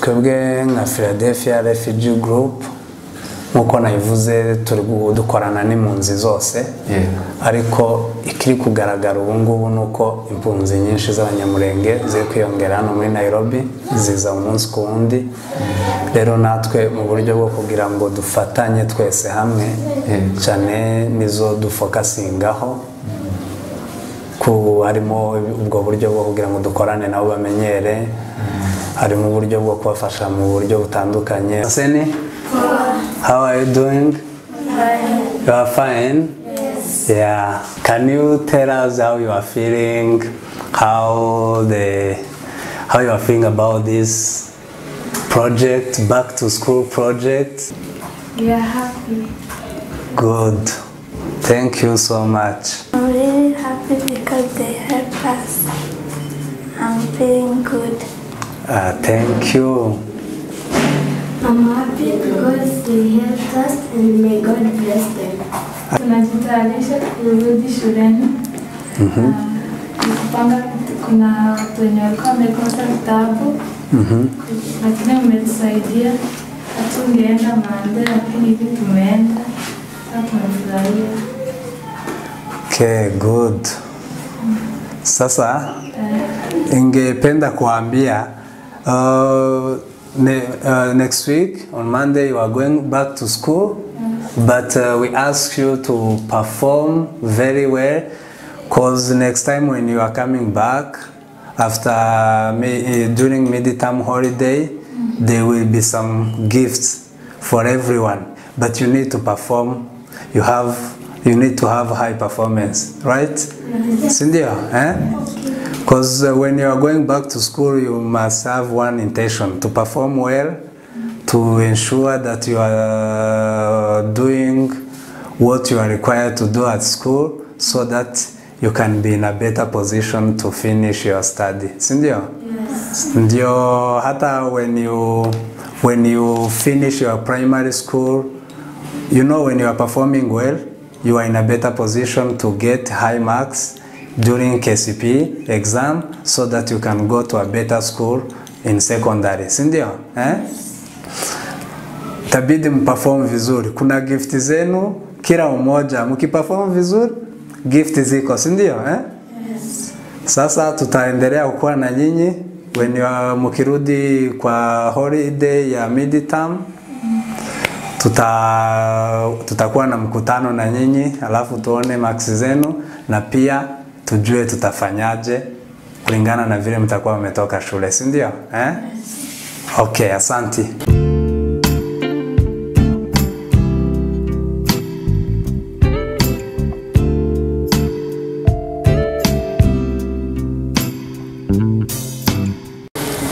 twebwe nka Philadelphia Refugee Group nkuko nayivuze turi dukorana n'impunzi zose ariko ikiri kugaragara ubu ngubu nuko impunzi nyinshi z'abanyamurenge ziri kwiyongera hano muri Nairobi ziza umunsi ku wundi rero natwe mu buryo bwo kugira ngo dufatanye twese hamwe cyane nizo dufokasingaho ku harimo ubwo buryo bwo kugira ngo dukorane nabo bamenyere harimo uburyo bwo kubafasha mu buryo butandukanye. Seni, how are you doing? Fine. You are fine? Yes. Yeah. Can you tell us how you are feeling? How you are feeling about this project, back to school project? We are happy. Good. Thank you so much. I'm really happy because they help us. I'm feeling good. Thank you. I'm happy because they helped us and may God bless them. Tunajitayarisha kurudi shuleni. Kupanga kuna watu wenye walikuwa wamekosa vitabu. Lakini mmetusaidia. Hatungeenda Mande lakini hivi tumeenda. Tumefurahia. Okay, good. Sasa ingependa kuambia next week on Monday you are going back to school, but we ask you to perform very well because next time when you are coming back after during mid-term holiday there will be some gifts for everyone, but you need to perform. You need to have high performance, right? Cindy, because when you are going back to school, you must have one intention to perform well, to ensure that you are doing what you are required to do at school, so that you can be in a better position to finish your study. Cindy, yes. Ndio hata when you finish your primary school, you know when you are performing well, you are in a better position to get high marks during KCPE exam so that you can go to a better school in secondary. Sindio? Tabidi mperform vizuri. Kuna gift zenu kila umoja. Mkiperform vizuri, gift ziko. Sindio? Yes. Sasa tutaendelea kuwa na nyinyi when you are mkirudi kwa holiday ya mid-term. Tutakuwa na mkutano na nyinyi alafu tuone marks zenu na pia tujue tutafanyaje kulingana na vile mtakuwa mmetoka shule, si ndio? Yes. Okay, asante.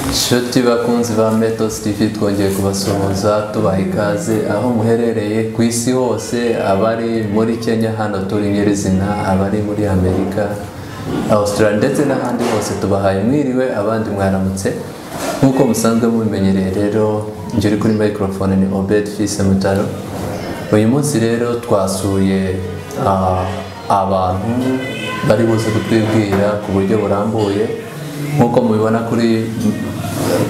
Inshuti bakunzi ba Metos TV twongeye kubasuhuza tubaha ikaze aho muherereye ku isi hose, abari muri Kenya hano turi nyirizina, abari muri Amerika, Australia ndetse n'ahandi hose tubahaye mwiriwe, abandi mwaramutse. Nkuko musanzwe mubimenyereye rero njye kuri microphone ni Obed Fils Mutaro. Uyu munsi rero twasuye abantu bari buze kutwibwira ku buryo burambuye. Nkuko mubibona kuri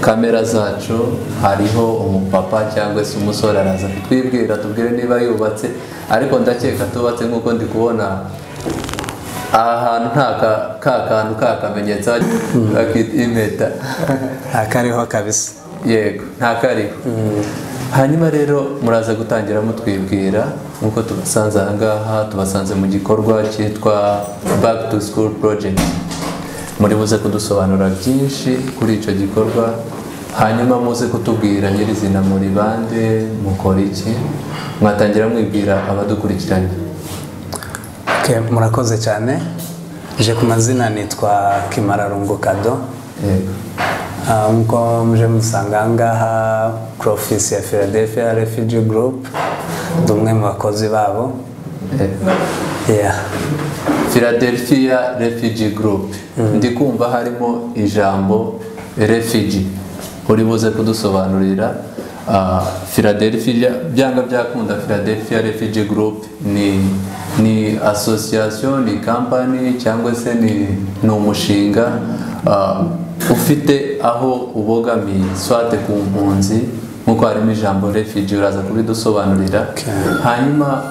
kamera zacu hariho umupapa cyangwa se umusore araza kutwibwira tubwire niba yubatse, ariko ndakeka tubatse nkuko ndi kubona ahantu nta kantu kakamenyetso akita impeta akariho kabisa. Yego, nta kariho. Hanyuma rero muraza gutangira mutwibwira nkuko tubasanze aha ngaha, tubasanze mu gikorwa cyitwa Back to School Project. Muri buze kudusobanura byinshi kuri ico gikorwa, hanyuma muze kutubwira nyirizina muri bande mukora iki, mwatangira mwibwira abadukurikiranye. Okay, murakoze cyane. Je ku mazina nitwa Kimararungu Kado. Nko mje musanga ngaha ku office ya Philadelphia Refugee Group, dumwe mu bakozi babo. Yeah. Philadelphia Refugee Group. Ndi kumva harimo ijambo refugee. Uri buze kudusobanurira Philadelphia byanga byakunda Philadelphia Refugee Group ni association, ni company cyangwa se ni umushinga ufite aho ubogamiye swate ku mpunzi nkuko harimo ijambo refugee uraza kubidusobanurira hanyuma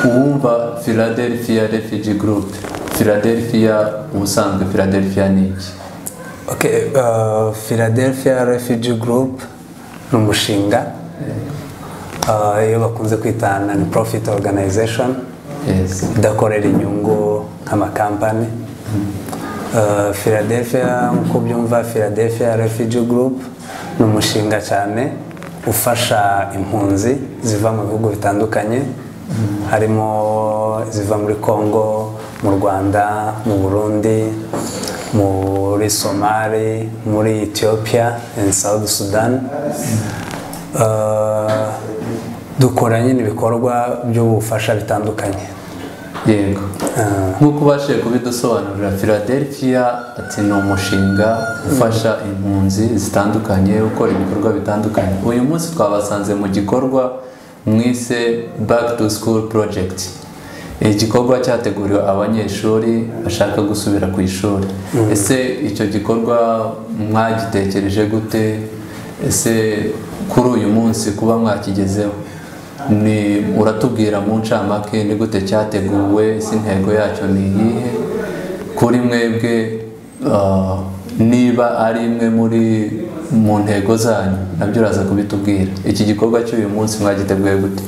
uwumva Philadelphia Refugee Group Philadelphia ubusanzwe Philadelphia ni iki? Okay, Philadelphia Refugee Group ni umushinga iyo bakunze kwita non-profit organization idakorera inyungu nk'amakampani. Philadelphia nk'uko byumva Philadelphia Refugee Group ni umushinga cyane ufasha impunzi ziva mu bihugu bitandukanye harimo ziva muri Congo, mu Rwanda, mu Burundi, muri Somali, muri Ethiopia and South Sudan. Dukora nyine ibikorwa by'ubufasha bitandukanye. Yego. Nkuko bashe kubidusobanurira Philadelphia ati ni umushinga ufasha impunzi zitandukanye ukora ibikorwa bitandukanye. Uyu munsi twabasanze mu gikorwa mwise Back to School Project. Igikorwa cyateguriwe abanyeshuri bashaka gusubira ku ishuri. Ese icyo gikorwa mwagitekereje gute? Ese kuri uyu munsi kuba mwakigezeho ni uratubwira mu ncamake ni gute cyateguwe, si intego yacyo ni iyihe kuri mwebwe, niba ari imwe muri mu ntego zanyu nabyo uraza kubitubwira. Iki gikorwa cy'uyu munsi mwagiteguye gute?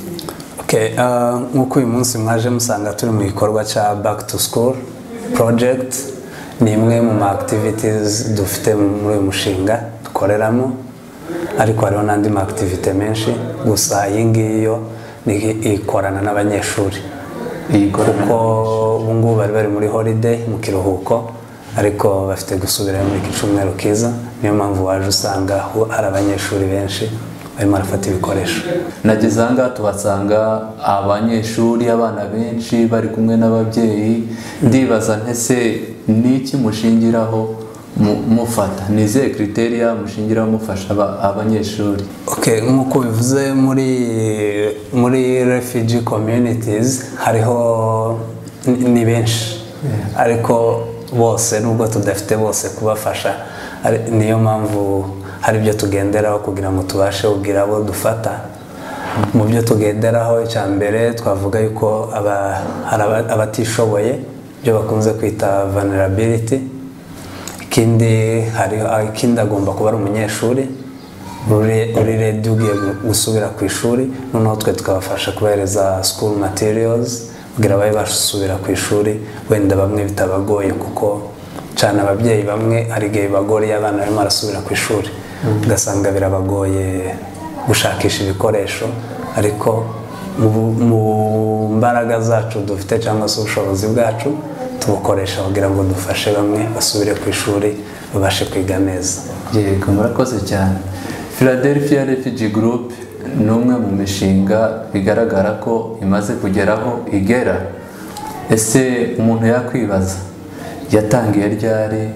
Nk'uko uyu munsi mwaje musanga turi mu gikorwa cya Back to School Project, ni imwe mu activities dufite muri uyu mushinga dukoreramo, ariko hariho n'andi activity menshi, gusa iyi ngiyo ikorana n'abanyeshuri kuko ubu ngubu bari muri holiday mu kiruhuko, ariko bafite gusubira muri iki cyumweru kiza, niyo mpamvu waje usanga hari abanyeshuri benshi barimo barafata ibikoresho. Nageze aha ngaha tuhasanga abanyeshuri, abana benshi bari kumwe n'ababyeyi. Ndibaza ntese ni iki mushingiraho mufata, ni izihe criteria mushingiraho mufasha abanyeshuri? Nk'uko bivuze muri refugee communities hariho ni benshi, ariko bose nubwo tudafite bose kubafasha, niyo mpamvu hari ibyo tugenderaho kugira ngo tubashe kugira abo dufata. Mu byo tugenderaho icya mbere twavuga yuko abatishoboye byo bakunze kwita vulnerability. Ikindi agomba kuba ari umunyeshuri uri ready ugiye gusubira ku ishuri, noneho twe tukabafasha kubahereza school materials kugira babe basubira ku ishuri. Wenda bamwe bitabagoye kuko cyane ababyeyi bamwe hari igihe bibagoriye abana barimo barasubira ku ishuri, ugasanga birabagoye gushakisha ibikoresho, ariko mu mbaraga zacu dufite cyangwa se ubushobozi bwacu tubukoresha kugira ngo dufashe bamwe basubire ku ishuri babashe kwiga neza. Yego, murakoze cyane. Philadelphia Refugee Group ni umwe mu mishinga bigaragara ko imaze kugeraho igera. Ese umuntu yakwibaza yatangiye ryari,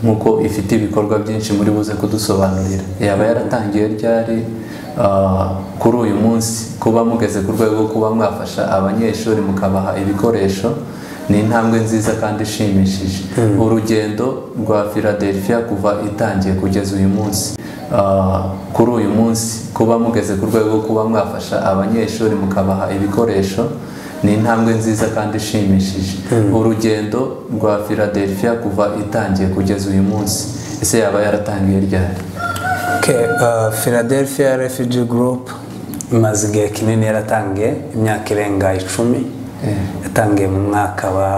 nkuko ifite ibikorwa byinshi muri buze kudusobanurira, yaba yaratangiye ryari? Kuri uyu munsi kuba mugeze ku rwego rwo kuba mwafasha abanyeshuri mukabaha ibikoresho ni intambwe nziza kandi ishimishije. Urugendo rwa Philadelphia kuva itangiye kugeza uyu munsi, kuri uyu munsi kuba mugeze ku rwego rwo kuba mwafasha abanyeshuri mukabaha ibikoresho ni intambwe nziza kandi ishimishije. Urugendo rwa Philadelphia kuva itangiye kugeza uyu munsi, ese yaba yaratangiye ryari? Philadelphia Refugee Group imaze igihe kinini yaratangiye, imyaka irenga 10. Yatangiye mu mwaka wa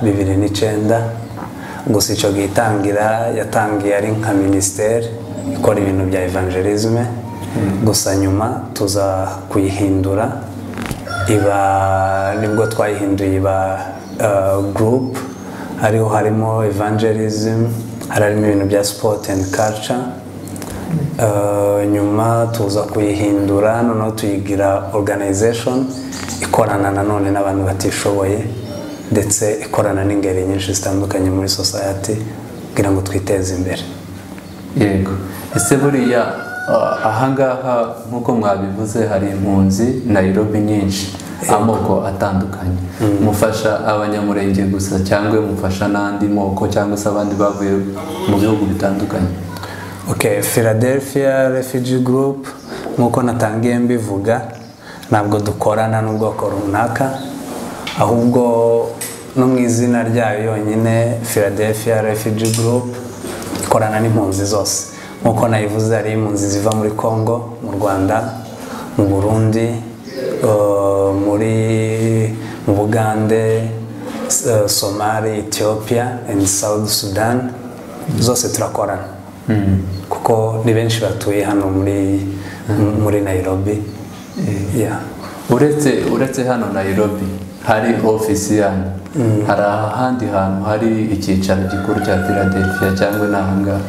2009, gusa icyo gihe yatangiye ari nka ministeri ikora ibintu bya evangelism, gusa nyuma tuza kuyihindura nibwo twayihinduye iba group, harimo evangelism, harimo ibintu bya sport and culture. Nyuma tuza kuyihindura noneho tuyigira organization ikorana nanone n'abantu batishoboye, ndetse ikorana n'ingeri nyinshi zitandukanye muri society kugira ngo twiteze imbere. Yego. Ese buriya ahangaha nk'uko mwabivuze hari impunzi Nairobi nyinshi amoko atandukanye mufasha abanyamurenge gusa cyangwa mufasha n'andi moko cyangwa se abandi bavuye mu bihugu bitandukanye? Okay, Philadelphia Refugee Group nk'uko natangiye mbivuga ntabwo dukorana n'ubwoko runaka, ahubwo no mu izina ryayo yonyine Philadelphia Refugee Group ikorana n'impunzi zose. Nk'uko nayivuze hari impunzi ziva muri Congo, mu Rwanda, mu Burundi, mu Bugande, Somalia, Ethiopia and South Sudan, zose turakorana kuko ni benshi batuye hano muri Nairobi. Yeah. uretse hano Nairobi hari ofisi yanyu, hari ahandi hantu hari icyicaro gikuru cya Philadelphia cyangwa n'ahangaha?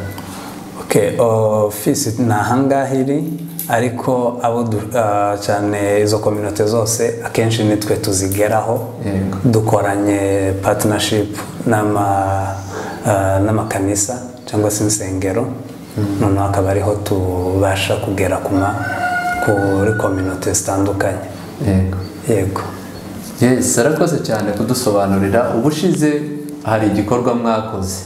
Okay, ofisi n'ahangaha iri, ariko abo cyane izo community zose akenshi nitwe tuzigeraho dukoranye partnership n'amakanisa cyangwa se insengero, noneho akaba ariho tubasha kugera kuri community zitandukanye. Yego. Yes, arakoze cyane kudusobanurira. Ubushize hari igikorwa mwakoze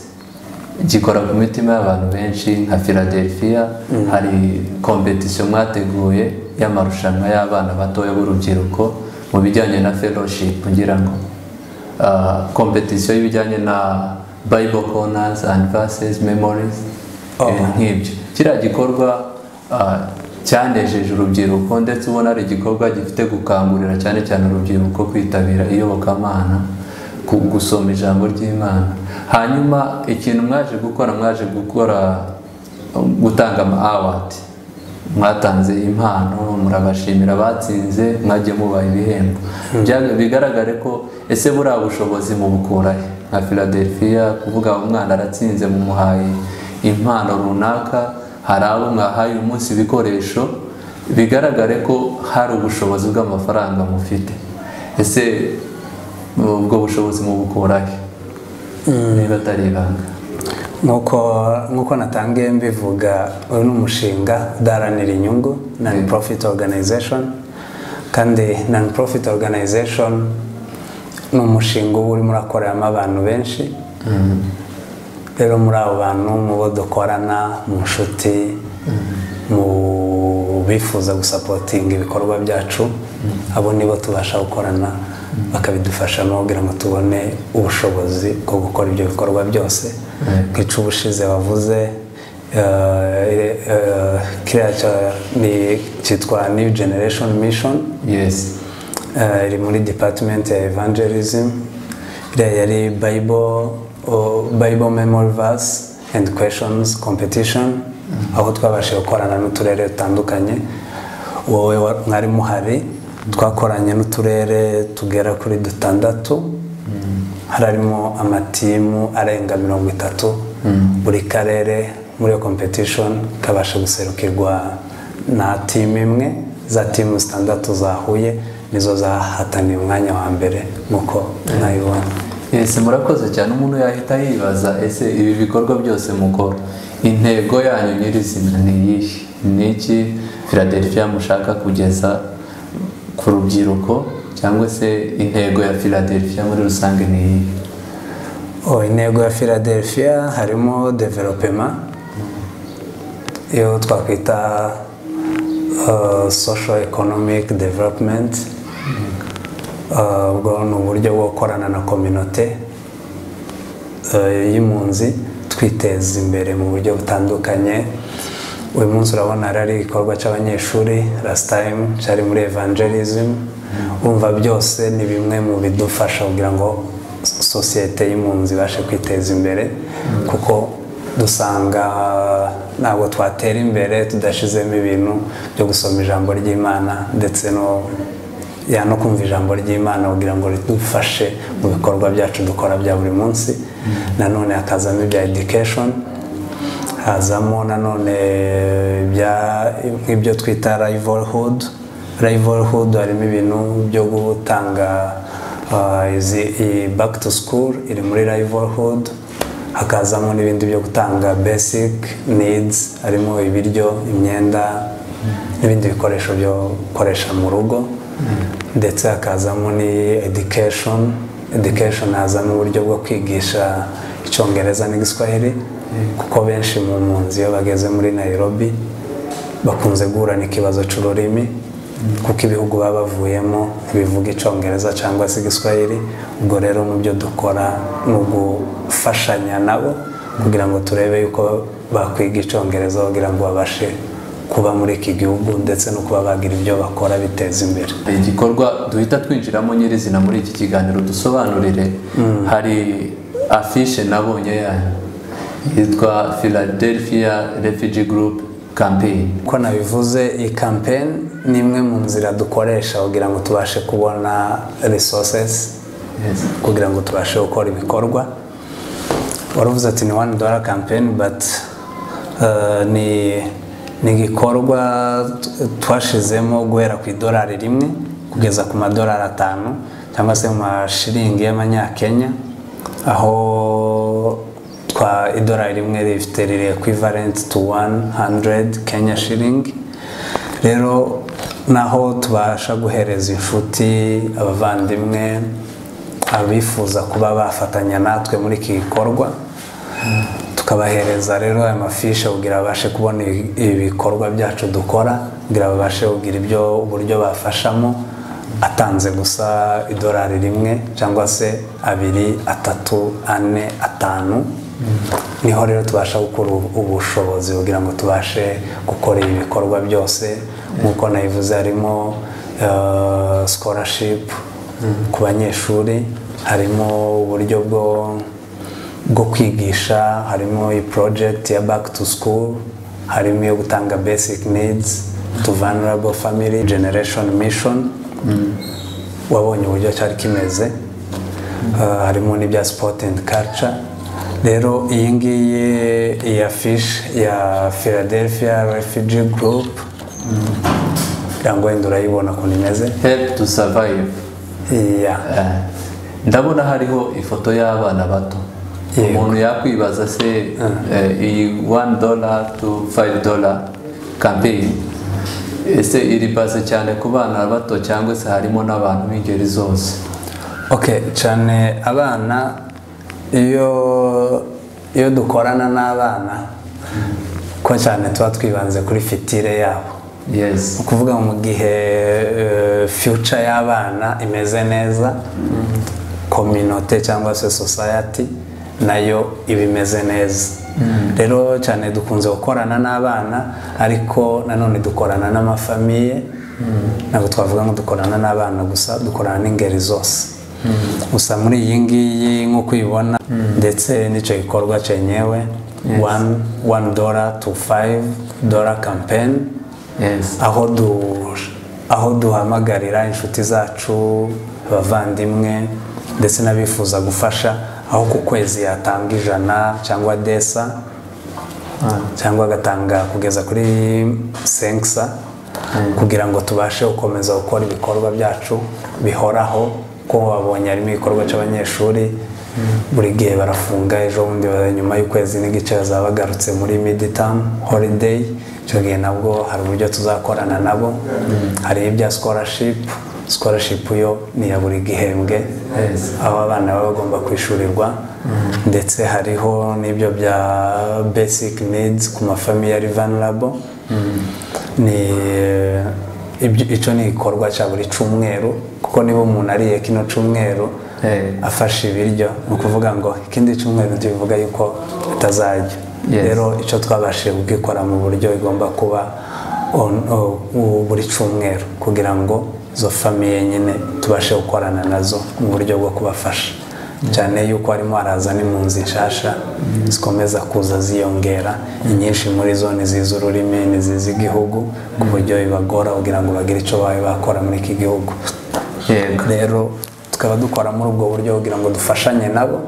gikora ku mitima y'abantu benshi nka Philadelphia, hari competition mwateguye y'amarushanwa y'abana batoya b'urubyiruko mu bijyanye na fellowship, ngira ngo competition y'ibijyanye na Bible corners and verses memories nk'ibyo. Kiriya gikorwa cyanejeje urubyiruko, ndetse ubona ari igikorwa gifite gukangurira cyane cyane urubyiruko kwitabira iyobokamana, gusoma ijambo ry'Imana. Hanyuma ikintu mwaje gukora gutanga award, mwatanze impano, murabashimira batsinze, mwagiye mubaha ibihembo. Bigaragare ko ese buriya bushobozi mu bukurahe nka Philadelphia, kuvuga umwana aratsinze mu muhaye impano runaka, hari abo mwahaye umunsi ibikoresho, bigaragare ko hari ubushobozi bw'amafaranga mufite. Ese ubwo bushobozi mu bukurahe niba atari ibanga? Nk'uko natangiye mbivuga, uyu ni umushinga udaharanira inyungu, non-profit organization, kandi non-profit organization ni umushinga uba urimo urakoreramo abantu benshi. Rero muri abo bantu mu bo dukorana, mu nshuti, mu bifuza gusapotinga ibikorwa byacu, abo nibo tubasha gukorana bakabidufashamo kugira ngo tubone ubushobozi bwo gukora ibyo bikorwa byose. Nk'ico ubushize wavuze cyitwa New Generation Mission. Yes. Iri muri department ya evangelism. Yari Bible memory verse and questions competition, aho twabashije gukorana n'uturere dutandukanye. Wowe mwari muhari, twakoranye n'uturere tugera kuri 6, harimo amatimu arenga 30. Buri karere muri competition kabasha guserukirwa na team imwe. Za team 6 zahuye nizo zahataniye umwanya wa mbere nuko nayibona. Yes, murakoze cyane. Umuntu yahita yibaza, ese ibi bikorwa byose mukora, intego yanyu nyirizina ni iyihe? Ni iki Philadelphia mushaka kugeza ku rubyiruko, cyangwa se intego ya Philadelphia muri rusange ni iyihe? Intego ya Philadelphia harimo development, iyo twakwita social economic development. Ubwo ni uburyo bwo gukorana na community y'impunzi twiteza imbere mu buryo butandukanye. Uyu munsi urabona ari igikorwa cy'abanyeshuri, last time cyari muri evangelism. Umva byose ni bimwe mu bidufasha kugira ngo sosiyete y'impunzi ibashe kwiteza imbere, kuko dusanga ntabwo twatera imbere tudashizemo ibintu byo gusoma ijambo ry'Imana, ndetse no kumva ijambo ry'Imana kugira ngo ridufashe mu bikorwa byacu dukora bya buri munsi. Nanone hakazamo ibya education, hazamo nanone ibyo twita rivalhood. Harimo ibintu byo gutanga back to school, iri muri rivalhood. hakazamo n'ibindi byo gutanga basic needs, harimo ibiryo, imyenda n'ibindi bikoresho byo gukoresha mu rugo, ndetse hakazamo ni education hazamo uburyo bwo kwigisha icyongereza n'igiswahili, kuko benshi mu mpunzi iyo bageze muri Nairobi bakunze guhura n'ikibazo cy'ururimi, kuko ibihugu baba bavuyemo bivuga icyongereza cyangwa se igiswahili. Ubwo rero mu byo dukora ni ugufashanya nabo kugira ngo turebe yuko bakwiga icyongereza kugira ngo babashe kuba muri iki gihugu, ndetse no kuba bagira ibyo bakora biteza imbere. Igikorwa duhita twinjiramo nyirizina muri iki kiganiro, dusobanurire. Hari afishe nabonye yanyu yitwa Philadelphia Refugee Group Campaign. Ko nabivuze, iyi campaign ni imwe mu nzira dukoresha kugira ngo tubashe kubona resources, kugira ngo tubashe gukora ibikorwa. Waravuze ati ni $1 campaign, but ni igikorwa twashizemo guhera ku $1 kugeza ku $5 cyangwa se mu mashiringi y'amanyakenya, aho $1 rifite riri equivalent to 100 Kenya shilling. Rero naho tubasha guhereza inshuti, abavandimwe, abifuza kuba bafatanya natwe muri iki gikorwa, tukabahereza rero aya mafishe kugira babashe kubona ibikorwa byacu dukora, kugira babashe kugira uburyo bafashamo, atanze gusa $1 cyangwa se 2, 3, 4, 5. Niho rero tubasha gukora ubushobozi kugira ngo tubashe gukora ibikorwa byose. Nkuko nayivuze, harimo scholarship ku banyeshuri, harimo uburyo bwo kwigisha, harimo project ya back to school, harimo yo gutanga basic needs to vulnerable family, generation mission. Wabonye uburyo cyari kimeze. Harimo n'ibya sport and culture. Rero iyi ngiyi iya fish ya Philadelphia Refugee Group, cyangwa ndurayibona ko nimeze, Help to Survive. Ndabona hariho ifoto y'abana bato. Umuntu yakwibaza se iyi $1 to $5 campaign ese iri base cyane ku bana bato cyangwa se harimo n'abantu b'ingeri zose? Okay, cyane abana. Iyo dukorana n'abana ko cyane tuba twibanze kuri fitire yabo. Yes. Ukuvuga mu gihe future y'abana imeze neza, community cyangwa se society nayo ibimeze neza. Rero cyane dukunze gukorana n'abana, ariko nanone dukorana n'amafamiye. Ntabwo twavuga ngo dukorana n'abana gusa, dukorana n'ingeri zose. Gusa muri iyi ngiyi nk'uko uyibona, ndetse n'icyo gikorwa cyenyewe $1 to $5 campaign. Yes. aho duhamagarira inshuti zacu, abavandimwe, ndetse n'abifuza gufasha, aho ku kwezi yatanga $100 cyangwa desa, cyangwa agatanga kugeza kuri $5, kugira ngo tubashe gukomeza gukora ibikorwa byacu bihoraho. Ko wabonye harimo ibikorwa cy'abanyeshuri, buri gihe barafunga, ejo bundi nyuma y'ukwezi n'igice bazaba bagarutse muri mid-term holiday. Icyo gihe nabwo hari uburyo tuzakorana nabo. Hari ibya scholarship yo ni ya buri gihembwe, aho abana baba bagomba kwishyurirwa, ndetse hariho n'ibyo bya basic needs ku mafamiye ari vulnerable. Icyo ni igikorwa cya buri cyumweru, kuko niba umuntu ariye kino cyumweru afashe ibiryo, ni ukuvuga ngo ikindi cyumweru tubivuga yuko atazajya. Rero icyo twabashije kugikora mu buryo igomba kuba buri cyumweru, kugira ngo zo famiye nyine tubashe gukorana nazo mu buryo bwo kubafasha. Cyane yuko harimo haraza n'impunzi nshasha zikomeza kuza ziyongera, inyinshi muri zo nizizi ururimi, nizizi igihugu, ku buryo bibagora kugira ngo bagire icyo bakora muri iki gihugu. Rero tukaba dukora muri ubwo buryo kugira ngo dufashanye nabo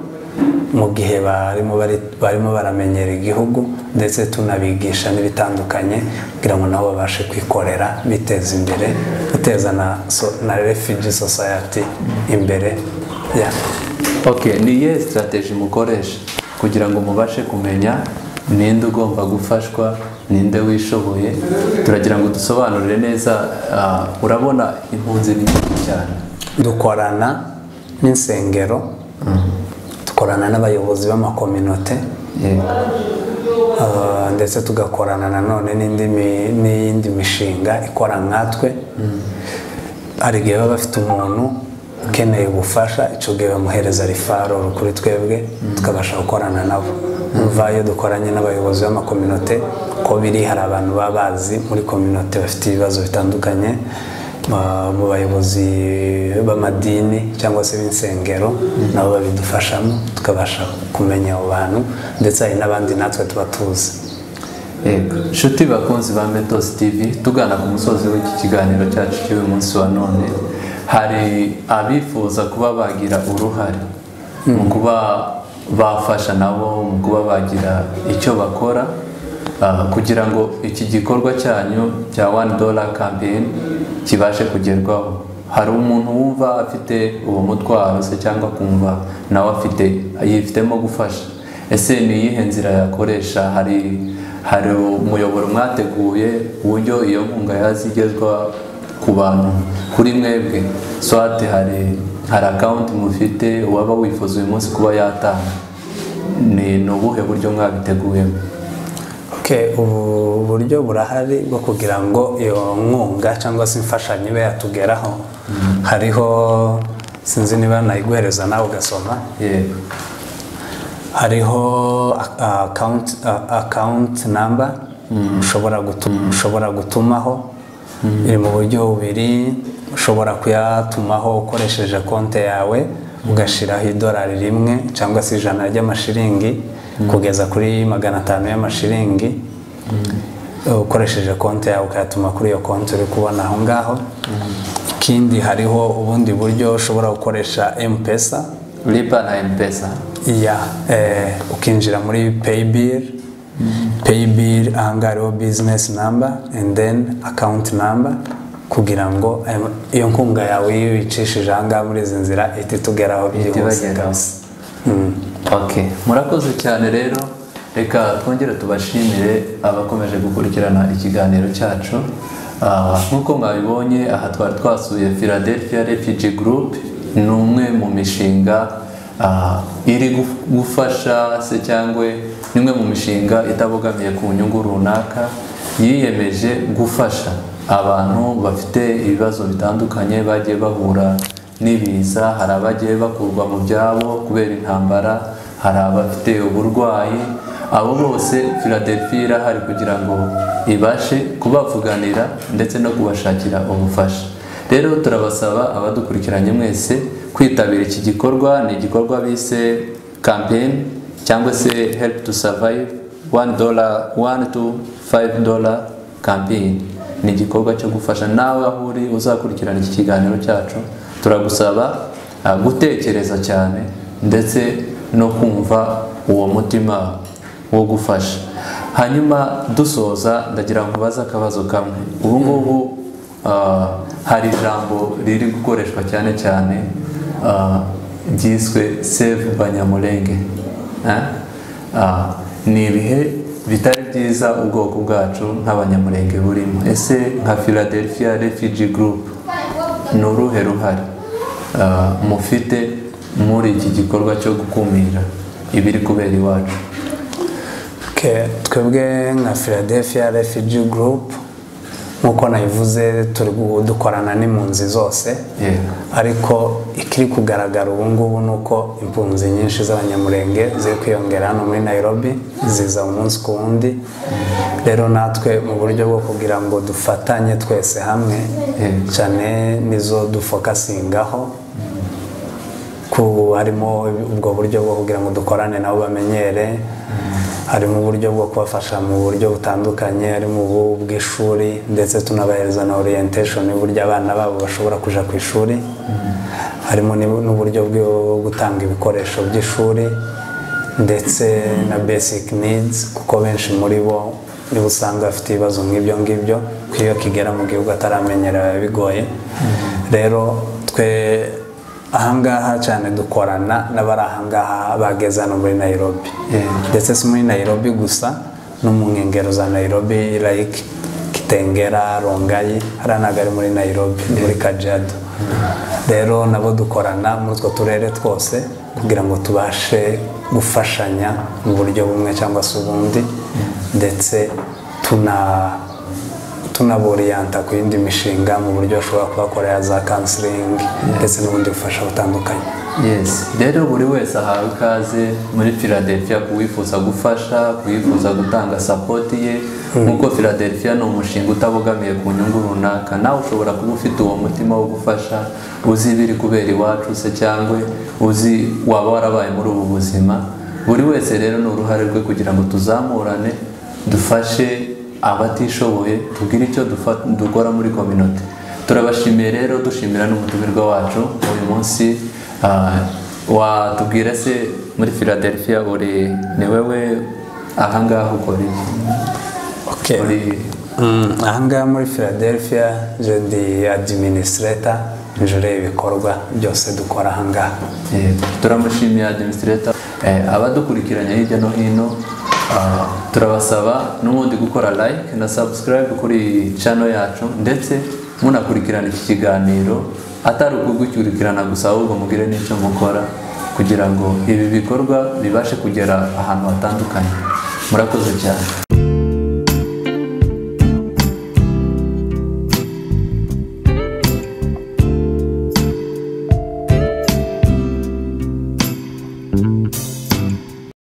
mu gihe barimo baramenyera igihugu, ndetse tunabigisha n'ibitandukanye kugira ngo nabo babashe kwikorera, biteza imbere, guteza na refugee society imbere. Okay, ni iyihe strategy mukoresha kugira ngo mubashe kumenya ninde ugomba gufashwa, ninde wishoboye. Turagira ngo dusobanurire neza, urabona impunzi ni nyinshi cyane. Dukorana n'insengero, dukorana n'abayobozi b'amakominote, ndetse tugakorana nanone n'iyindi mishinga ikora nkatwe. Hari igihe baba bafite umuntu ukeneye ubufasha, icyo gihe bamuhereza rifaro kuri twebwe tukabasha gukorana nabo. Umva iyo dukoranye n'abayobozi b'amakominote ko biri, hari abantu baba bazi muri kominote bafite ibibazo bitandukanye, mu bayobozi b'amadini cyangwa se b'insengero nabo babidufashamo, tukabasha kumenya abo bantu, ndetse hari n'abandi natwe tuba tuzi. Nshuti bakunzi ba Metos TV, tugana ku musozi w'iki kiganiro cyacu cy'uyu munsi wa none, hari abifuza kuba bagira uruhare mu kuba bafasha nabo, mu kuba bagira icyo bakora kugira ngo iki gikorwa cyanyu cya $1 campaign kibashe kugerwaho. Hari umuntu wumva afite uwo mutwaro se cyangwa kumva nawe yifitemo gufasha, ese ni iyihe nzira yakoresha? Hari umuyoboro mwateguye uburyo iyo nkunga yazigezwa ku bantu kuri mwebwe? Swate hari account mufite waba wifuza uyu munsi kuba yatanga, ni ubuhe buryo mwabiteguyemo? Ubu buryo burahari bwo kugira ngo iyo nkunga cyangwa se imfashanyo ibe yatugeraho. Hariho, sinzi niba nayiguhereza nawe ugasoma. Hariho account number ushobora gutumaho, iri mu buryo bubiri. Ushobora kuyatumaho ukoresheje konti yawe, ugashyiraho $1 cyangwa se $100 ry'amashiringi kugeza kuri 500 y'amashiringi, ukoresheje konti yawe ukayatuma kuri iyo konti uri kubona aho ngaho. Ikindi, hariho ubundi buryo ushobora gukoresha M-Pesa, Lipa na M-Pesa. Ukinjira muri Paybill, ahangaha hariho business number and then account number, kugira ngo iyo nkunga yawe iyo uyicishije ahangaha muri izi nzira ihita itugeraho byihuse. Murakoze cyane rero, reka twongere tubashimire abakomeje gukurikirana ikiganiro cyacu. Nk'uko mwabibonye, aha twari twasuye Philadelphia Refugee Group, ni umwe mu mishinga iri gufasha se cyangwa nimwe mu mishinga itabogamiye ku nyungu runaka, yiyemeje gufasha abantu bafite ibibazo bitandukanye bagiye bahura n'ibiza. Hari abagiye bakurwa mu byabo kubera intambara, hari abafite uburwayi. Abo bose Philadelphia irahari kugira ngo ibashe kubavuganira ndetse no kubashakira ubufasha. Rero turabasaba abadukurikiranye mwese kwitabira iki gikorwa. Ni igikorwa bise campaign cyangwa se help to survive $1 to $5 campaign. Ni igikorwa cyo gufasha. Nawe aho uri uzakurikirana iki kiganiro cyacu, turagusaba gutekereza cyane ndetse no kumva uwo mutima wo gufasha. Hanyuma dusoza, ndagira ngo baze akabazo kamwe. Ubu ngubu hari ijambo riri gukoreshwa cyane cyane ryiswe Save Banyamulenge. Ni ibihe bitari byiza ubwoko bwacu nk'Abanyamulenge burimo. Ese nka Philadelphia Refugee Group ni uruhe ruhare mufite muri iki gikorwa cyo gukumira ibiri kubera iwacu? Twebwe nka Philadelphia Refugee Group, nk'uko nabivuze, dukorana n'impunzi zose, ariko ikiri kugaragara ubu ngubu ni uko impunzi nyinshi z'Abanyamulenge ziri kwiyongera hano muri Nairobi, ziza umunsi ku wundi. Rero natwe mu buryo bwo kugira ngo dufatanye twese hamwe, cyane nizo dufokasingaho, harimo ubwo buryo bwo kugira ngo dukorane nabo bamenyere, harimo uburyo bwo kubafasha mu buryo butandukanye, harimo ubu bw'ishuri, ndetse tunabahereza na orientation y'uburyo abana babo bashobora kuja ku ishuri. Harimo n'uburyo bwo gutanga ibikoresho by'ishuri ndetse na basic needs, kuko benshi muri bo niba usanga bafite ibibazo nk'ibyo ngibyo, iyo kigera mu gihugu ataramenyera bigoye. Rero twe ahangaha cyane dukorana n'abari ahangaha bageze hano muri Nairobi ndetse si muri Nairobi gusa no mu nkengero za Nairobi like Kitengera, Rongai hari nagari muri Nairobi muri Kajiado. Rero nabo dukorana muri utwo turere twose kugira ngo tubashe gufashanya mu buryo bumwe cyangwa se ubundi ndetse tunaboriyanta ku yindi mishinga mu buryo bashobora kubakorera za counseling ndetse n'ubundi bufasha butandukanye. Yes, rero buri wese ahawe ikaze muri Philadelphia kuwifuza gufasha, kuwifuza gutanga support ye. Nkuko Philadelphia ni umushinga utabogamiye ku nyungu runaka, nawe ushobora kuba ufite uwo mutima wo gufasha, uzi ibiri kubera iwacu se cyangwa uzi waba warabaye muri ubu buzima. Buri wese rero ni uruhare rwe kugira ngo tuzamurane, dufashe abatishoboye, tugire icyo dukora muri community. Turabashimiye rero, dushimira n'umutumirwa wacu uyu munsi. Watubwira se muri Philadelphia ni wewe ahangaha ukora iki? Ahangaha muri Philadelphia je ndi administrator, njure ibikorwa byose dukora ahangaha. Turamushimiye administrator. Abadukurikiranye hirya no hino, turabasaba n'ubundi gukora like na subscribe kuri channel yacu, ndetse munakurikirana iki kiganiro atari ukugukurikirana gusa, ahubwo mugire n'icyo mukora kugira ngo ibi bikorwa bibashe kugera ahantu hatandukanye. Murakoze cyane.